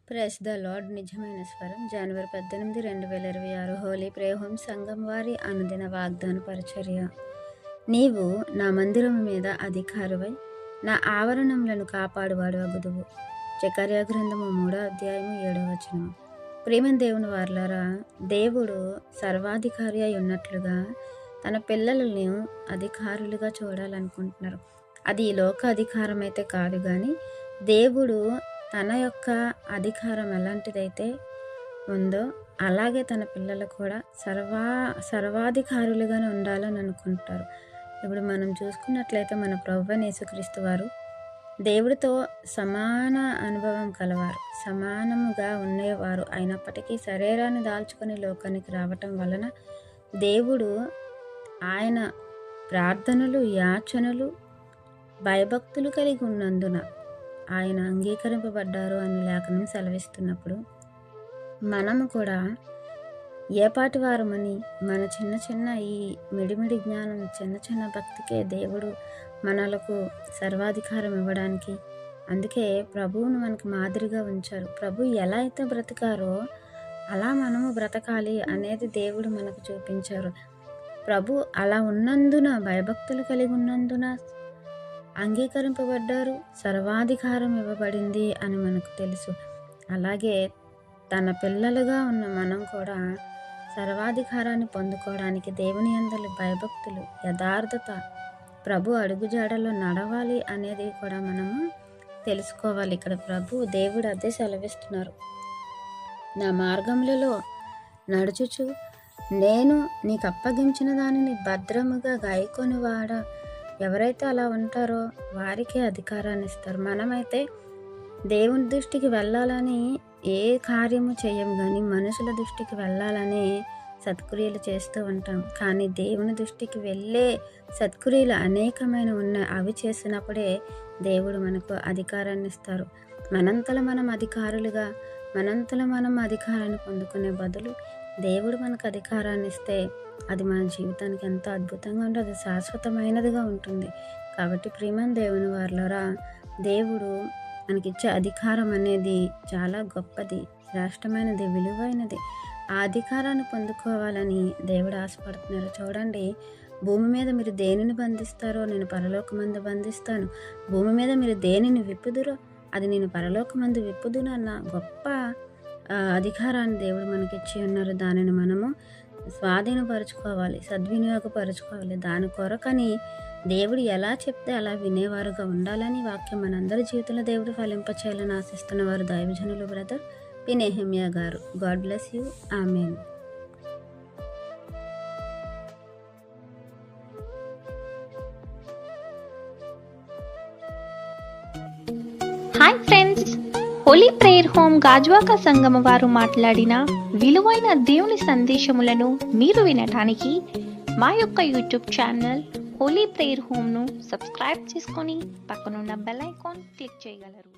Press the lord. నిజమైన స్వరం. జనవరి 18, 2026. Holi prayer home సంఘం వారి అనుదిన వాగ్దాన పరిచర్య. నీవు నా మందిరము మీద అధికారివై నా ఆవరణములను కాపాడువాడు అగుదువు. జకర్యా గ్రంథము 3వ అధ్యాయము 7వ వచనము. ప్రియమైన దేవుని వారలారా, దేవుడు సర్వాధికారి అయి ఉన్నట్లుగా తన పిల్లలను అధికారులుగా చూడాలనుకుంటున్నారు. అది ఈ లోక అధికారం అయితే కాదు, కానీ దేవుడు తన యొక్క అధికారం ఎలాంటిదైతే ఉందో అలాగే తన పిల్లలు కూడా సర్వాధికారులుగానే ఉండాలని అనుకుంటారు. ఇప్పుడు మనం చూసుకున్నట్లయితే మన ప్రభువైన యేసుక్రీస్తు వారు దేవుడితో సమాన అనుభవం కలవారు, సమానముగా ఉండేవారు. అయినప్పటికీ శరీరాన్ని దాల్చుకొని లోకానికి రావటం వలన దేవుడు ఆయన ప్రార్థనలు, యాచనలు, భయభక్తులు కలిగి ఉన్నందున ఆయన అంగీకరింపబడ్డారు అని లేఖనం సెలవిస్తున్నప్పుడు మనము కూడా ఏపాటి వారమని మన చిన్న చిన్న ఈ మిడిమిడి జ్ఞానం, చిన్న చిన్న భక్తికే దేవుడు మనలకు సర్వాధికారం ఇవ్వడానికి, అందుకే ప్రభువును మనకు మాదిరిగా ఉంచారు. ప్రభు ఎలా అయితే బ్రతికారో అలా మనము బ్రతకాలి అనేది దేవుడు మనకు చూపించారు. ప్రభు అలా ఉన్నందున, భయభక్తులు కలిగి ఉన్నందున అంగీకరింపబడ్డారు, సర్వాధికారం ఇవ్వబడింది అని మనకు తెలుసు. అలాగే తన పిల్లలుగా ఉన్న మనం కూడా సర్వాధికారాన్ని పొందుకోవడానికి దేవుని యందు భయభక్తులు, యథార్థత, ప్రభు అడుగుజాడలో నడవాలి అనేది కూడా మనము తెలుసుకోవాలి. ఇక్కడ దేవుడు అదే సెలవిస్తున్నారు. నా మార్గములలో నడుచుచు నేను నీకు అప్పగించిన దానిని భద్రముగా గాయకొని వాడ. ఎవరైతే అలా ఉంటారో వారికే అధికారాన్ని ఇస్తారు. మనమైతే దేవుని దృష్టికి వెళ్ళాలని ఏ కార్యము చేయము, కానీ మనుషుల దృష్టికి వెళ్ళాలని సత్క్రియలు చేస్తూ ఉంటాం. కానీ దేవుని దృష్టికి వెళ్ళే సత్క్రియలు అనేకమైన ఉన్నాయి. అవి చేసినప్పుడే దేవుడు మనకు అధికారాన్ని ఇస్తారు. మనంతలో మనం అధికారులుగా, మనంతలో మనం అధికారాన్ని పొందుకునే బదులు దేవుడు మనకు అధికారాన్ని ఇస్తే అది మన జీవితానికి ఎంతో అద్భుతంగా ఉంటుంది, అది శాశ్వతమైనదిగా ఉంటుంది. కాబట్టి ప్రియమైన దేవుని వారలారా, దేవుడు మనకిచ్చే అధికారం అనేది చాలా గొప్పది, శ్రేష్టమైనది, విలువైనది. ఆ అధికారాన్ని పొందుకోవాలని దేవుడు ఆశపడుతున్నారు. చూడండి, భూమి మీద మీరు దేనిని బంధిస్తారో నేను పరలోకమందు బంధిస్తాను, భూమి మీద మీరు దేనిని విప్పుదురో అది నేను పరలోకమందు విప్పుదును అన్న గొప్ప అధికారాన్ని దేవుడు మనకిచ్చి ఉన్నారు. దానిని మనము స్వాధీనపరుచుకోవాలి, సద్వినియోగపరుచుకోవాలి. దాని కొరకని దేవుడు ఎలా చెప్తే అలా వినేవారుగా ఉండాలని వాక్యం మనందరి జీవితంలో దేవుడు ఫలింపచేయాలని ఆశిస్తున్న వారు దైవజనులు బ్రదర్ పి. నెహెమ్యా గారు. God bless you. Amen. Hi friends, holy prayer home Gajuwaka సంగమ వారు మాట్లాడిన విలువైన దేవుని సందేశములను మీరు వినటానికి మా యొక్క యూట్యూబ్ ఛానల్ హోలీ ప్రేయర్ హోమ్ను సబ్స్క్రైబ్ చేసుకొని పక్కనున్న బెల్ ఐకాన్ క్లిక్ చేయగలరు.